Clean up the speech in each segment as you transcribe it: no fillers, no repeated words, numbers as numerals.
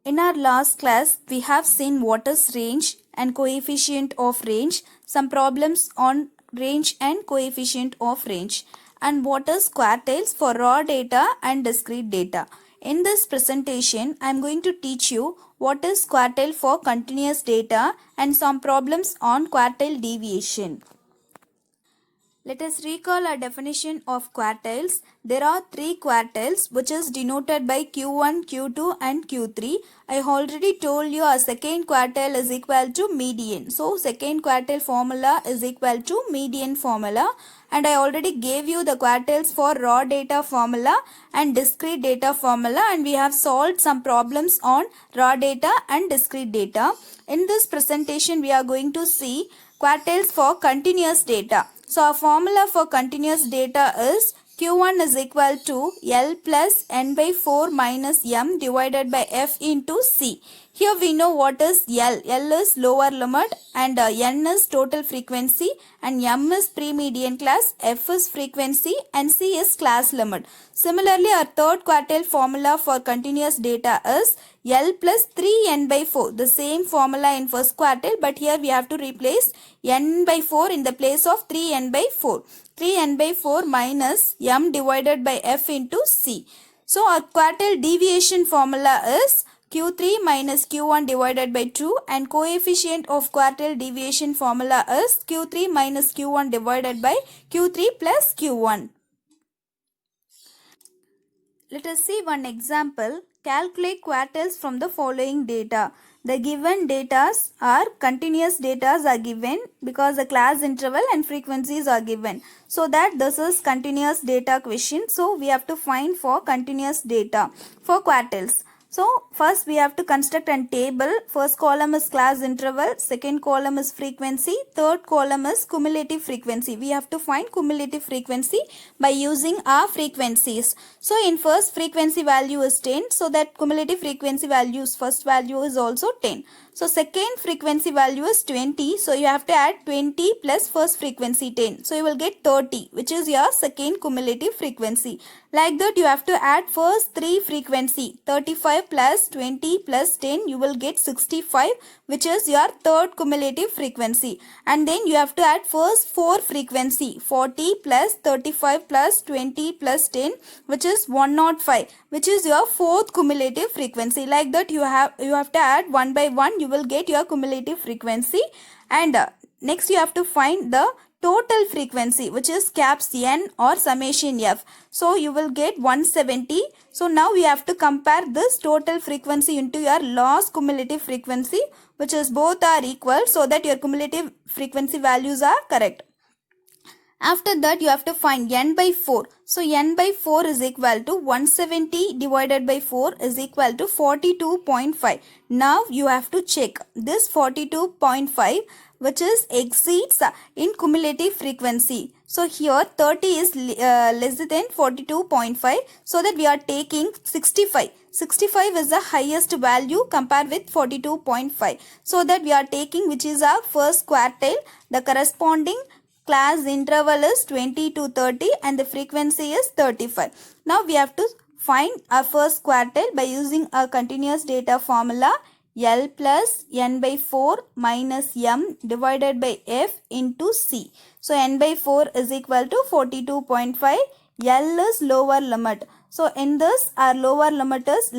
In our last class, we have seen what is range and coefficient of range, some problems on range and coefficient of range, and what is quartiles for raw data and discrete data. In this presentation, I am going to teach you what is quartile for continuous data and some problems on quartile deviation. Let us recall our definition of quartiles. There are three quartiles which is denoted by Q1, Q2 and Q3. I already told you our second quartile is equal to median. So second quartile formula is equal to median formula, and I already gave you the quartiles for raw data formula and discrete data formula, and we have solved some problems on raw data and discrete data. In this presentation we are going to see quartiles for continuous data. So our formula for continuous data is Q1 is equal to L plus N by 4 minus M divided by F into C. Here we know what is L. L is lower limit and N is total frequency and M is pre-median class, F is frequency and C is class limit. Similarly, our third quartile formula for continuous data is L plus 3N by 4. The same formula in first quartile, but here we have to replace N by 4 in the place of 3N by 4. 3N by 4 minus M divided by F into C. So our quartile deviation formula is Q3 minus Q1 divided by 2, and coefficient of quartile deviation formula is Q3 minus Q1 divided by Q3 plus Q1. Let us see one example. Calculate quartiles from the following data. The given data are continuous data are given because the class interval and frequencies are given. So that this is continuous data question. So we have to find for continuous data for quartiles. So first we have to construct a table. First column is class interval, second column is frequency, third column is cumulative frequency. We have to find cumulative frequency by using our frequencies. So in first frequency value is 10, so that cumulative frequency values first value is also 10. So second frequency value is 20, so you have to add 20 plus first frequency 10. So you will get 30, which is your second cumulative frequency. Like that you have to add first 3 frequency, 35 plus 20 plus 10, you will get 65, which is your third cumulative frequency. And then you have to add first 4 frequency, 40 plus 35 plus 20 plus 10, which is 105, which is your fourth cumulative frequency. Like that you have to add one by one, you will get your cumulative frequency. And next you have to find the total frequency, which is caps N or summation F. So you will get 170. So now we have to compare this total frequency into your last cumulative frequency, which is both are equal, so that your cumulative frequency values are correct. After that you have to find N by 4. So N by 4 is equal to 170 divided by 4 is equal to 42.5. Now you have to check this 42.5, which is exceeds in cumulative frequency. So here 30 is less than 42.5, so that we are taking 65. 65 is the highest value compared with 42.5. So that we are taking, which is our first quartile. The corresponding class interval is 20 to 30 and the frequency is 35. Now we have to find our first quartile by using a continuous data formula. L plus N by 4 minus M divided by F into C. So N by 4 is equal to 42.5. L is lower limit. So in this our lower limit is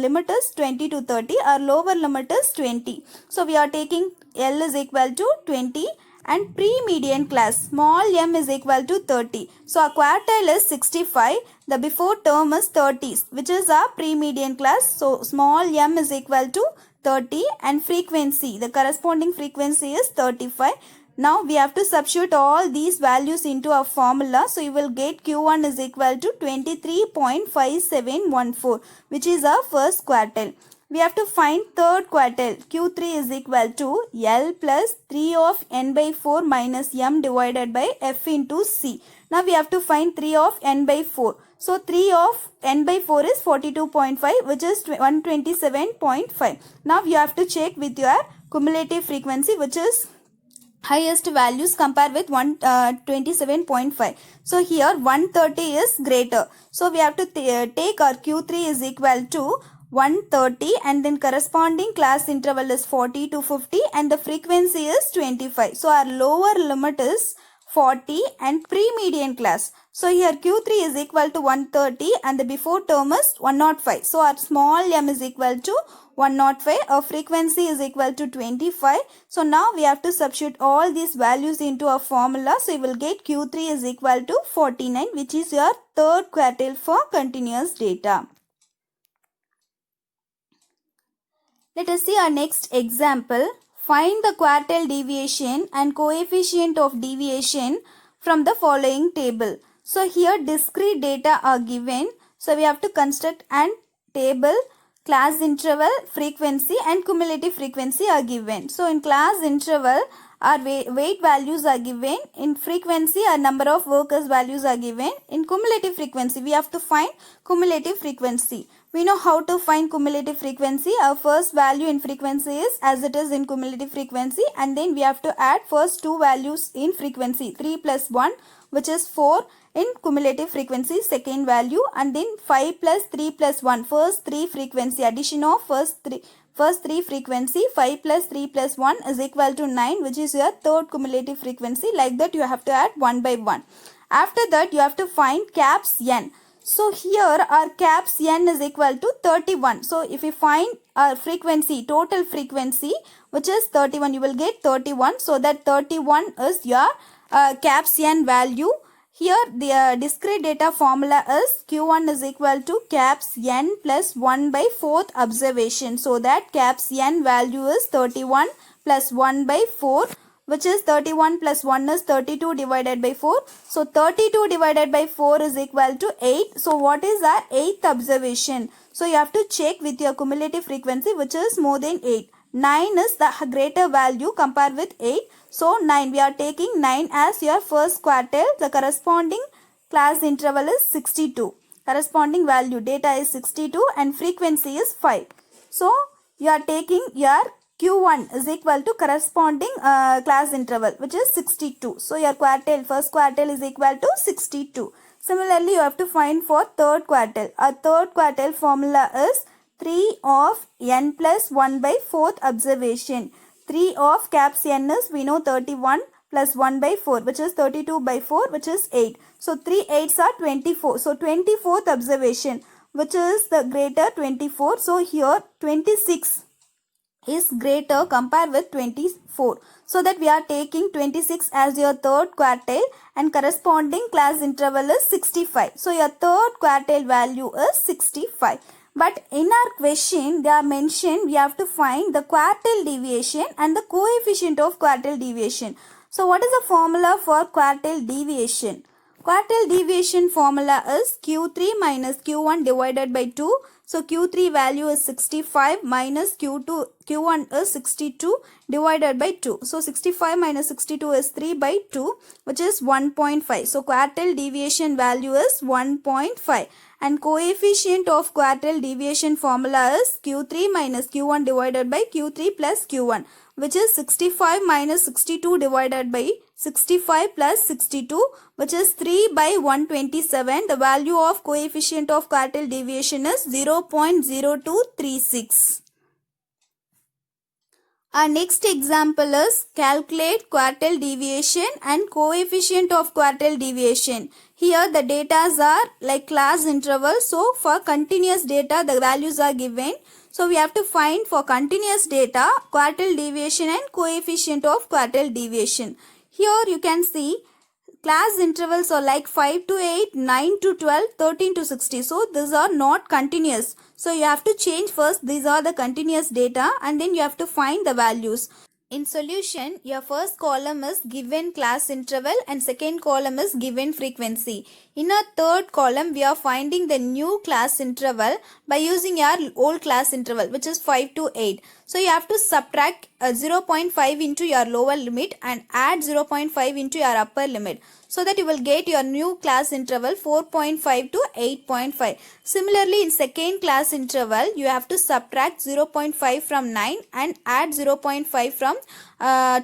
20 to 30. Our lower limit is 20. So we are taking L is equal to 20 and pre-median class small m is equal to 30. So our quartile is 65. The before term is 30, which is our pre-median class. So small m is equal to 30 and frequency, the corresponding frequency is 35. Now we have to substitute all these values into our formula. So you will get Q1 is equal to 23.5714, which is our first quartile. We have to find third quartile. Q3 is equal to L plus 3 of N by 4 minus M divided by F into C. Now we have to find 3 of N by 4. So 3 of N by 4 is 42.5, which is 127.5. Now you have to check with your cumulative frequency, which is highest values compared with 127.5. So here 130 is greater. So we have to take our Q3 is equal to 130 and then corresponding class interval is 40 to 50 and the frequency is 25. So our lower limit is 40 and pre-median class. So here Q3 is equal to 130 and the before term is 105. So our small m is equal to 105. Our frequency is equal to 25. So now we have to substitute all these values into our formula. So you will get Q3 is equal to 49, which is your third quartile for continuous data. Let us see our next example. Find the quartile deviation and coefficient of deviation from the following table. So here discrete data are given. So we have to construct an table. Class interval, frequency and cumulative frequency are given. So in class interval, our weight values are given. In frequency, our number of workers values are given. In cumulative frequency, we have to find cumulative frequency. We know how to find cumulative frequency. Our first value in frequency is as it is in cumulative frequency, and then we have to add first two values in frequency, 3 plus 1, which is 4 in cumulative frequency, second value, and then 5 plus 3 plus 1, first 3 frequency, addition of first 3 frequency, 5 plus 3 plus 1 is equal to 9, which is your third cumulative frequency. Like that you have to add 1 by 1. After that you have to find caps n. So here our caps n is equal to 31. So if you find our frequency, total frequency, which is 31, you will get 31. So that 31 is your caps n value. Here the discrete data formula is Q1 is equal to caps n plus 1 by 4th observation. So that caps n value is 31 plus 1 by 4, which is 31 plus 1 is 32 divided by 4. So 32 divided by 4 is equal to 8. So what is our 8th observation? So you have to check with your cumulative frequency, which is more than 8. 9 is the greater value compared with 8. So 9, we are taking 9 as your first quartile. The corresponding class interval is 62. Corresponding value data is 62 and frequency is 5. So you are taking your Q1 is equal to corresponding class interval, which is 62. So your quartile, first quartile is equal to 62. Similarly, you have to find for third quartile. Our third quartile formula is 3 of n plus 1 by 4th observation. 3 of caps n is, we know, 31 plus 1 by 4, which is 32 by 4, which is 8. So 3 8s are 24. So 24th observation, which is the greater 24. So here 26 is greater compared with 24. So that we are taking 26 as your third quartile and corresponding class interval is 65. So your third quartile value is 65. But in our question, they are mentioned we have to find the quartile deviation and the coefficient of quartile deviation. So what is the formula for quartile deviation? Quartile deviation formula is Q3 minus Q1 divided by 2. So Q3 value is 65 minus Q1 is 62 divided by 2. So 65 minus 62 is 3 by 2, which is 1.5. So quartile deviation value is 1.5. And coefficient of quartile deviation formula is Q3 minus Q1 divided by Q3 plus Q1, which is 65 minus 62 divided by 65 plus 62, which is 3 by 127. The value of coefficient of quartile deviation is 0.0236. Our next example is calculate quartile deviation and coefficient of quartile deviation. Here the data are like class interval. So for continuous data the values are given. So we have to find for continuous data quartile deviation and coefficient of quartile deviation. Here you can see class intervals are like 5 to 8, 9 to 12, 13 to 60. So these are not continuous. So you have to change first. These are the continuous data and then you have to find the values. In solution, your first column is given class interval and second column is given frequency. In our third column, we are finding the new class interval by using our old class interval, which is 5 to 8. So you have to subtract 0.5 into your lower limit and add 0.5 into your upper limit, so that you will get your new class interval 4.5 to 8.5. Similarly, in second class interval, you have to subtract 0.5 from 9 and add 0.5 from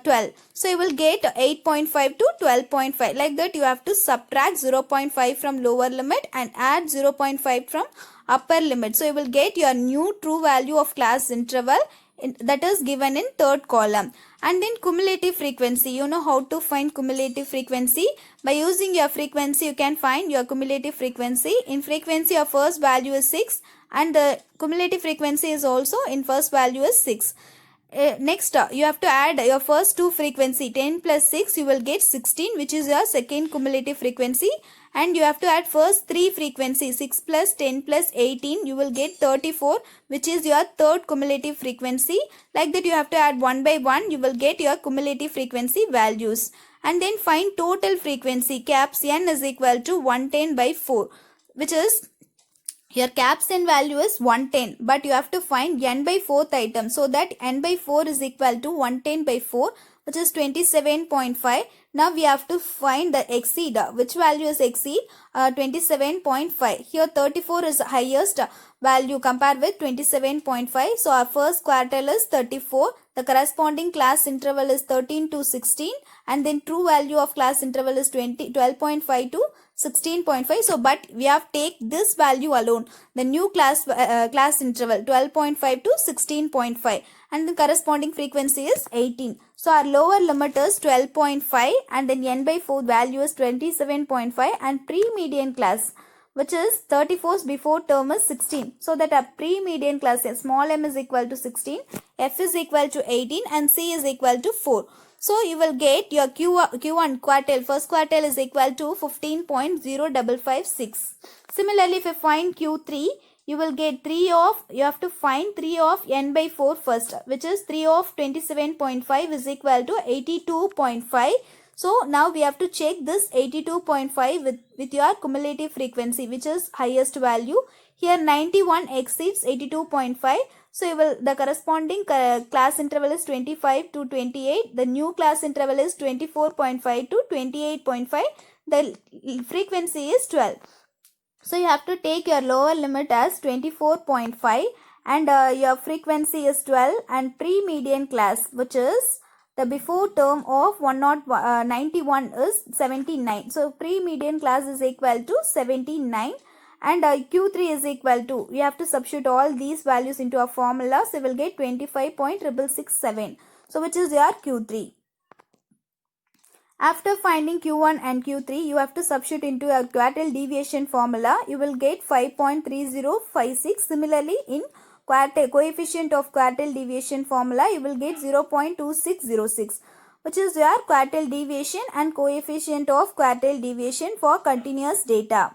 12. So you will get 8.5 to 12.5. Like that, you have to subtract 0.5 from lower limit and add 0.5 from upper limit. So you will get your new true value of class interval that is given in third column. And then cumulative frequency. You know how to find cumulative frequency. By using your frequency, you can find your cumulative frequency. In frequency, your first value is 6 and the cumulative frequency is also in first value is 6. Next, you have to add your first two frequency. 10 plus 6, you will get 16, which is your second cumulative frequency. And you have to add first three frequency. 6 plus 10 plus 18, you will get 34, which is your third cumulative frequency. Like that, you have to add one by one, you will get your cumulative frequency values. And then find total frequency. Caps n is equal to 110 by 4, which is your caps n value is 110, but you have to find n by 4th item. So that n by 4 is equal to 110 by 4, which is 27.5. Now we have to find the exceed. Which value is exceed? 27.5. Here 34 is highest value compared with 27.5. So our first quartile is 34. The corresponding class interval is 13 to 16. And then true value of class interval is 12.5 to 16.5. So, but we have take this value alone. The new class interval 12.5 to 16.5. And the corresponding frequency is 18. So, our lower limit is 12.5 and then n by 4 value is 27.5 and pre-median class, which is 34's before term is 16. So, that our pre-median class small m is equal to 16, f is equal to 18 and c is equal to 4. So, you will get your Q1 quartile, first quartile is equal to 15.0556. Similarly, if you find Q3, you will get you have to find 3 of n by 4 first, which is 3 of 27.5 is equal to 82.5. So, now we have to check this 82.5 with your cumulative frequency, which is highest value. Here 91 exceeds 82.5. So, the corresponding class interval is 25 to 28. The new class interval is 24.5 to 28.5. The frequency is 12. So, you have to take your lower limit as 24.5 and your frequency is 12 and pre-median class, which is the before term of 91 is 79. So, pre-median class is equal to 79. And Q3 is equal to, we have to substitute all these values into a formula. So, we will get 25.667. So, which is your Q3. After finding Q1 and Q3, you have to substitute into your quartile deviation formula. You will get 5.3056. Similarly, in coefficient of quartile deviation formula, you will get 0.2606, which is your quartile deviation and coefficient of quartile deviation for continuous data.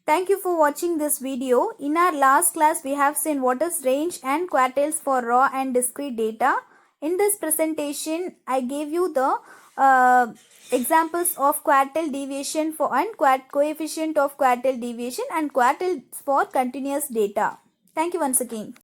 Thank you for watching this video. In our last class, we have seen what is range and quartiles for raw and discrete data. In this presentation, I gave you the examples of quartile deviation for and coefficient of quartile deviation and quartiles for continuous data. Thank you once again.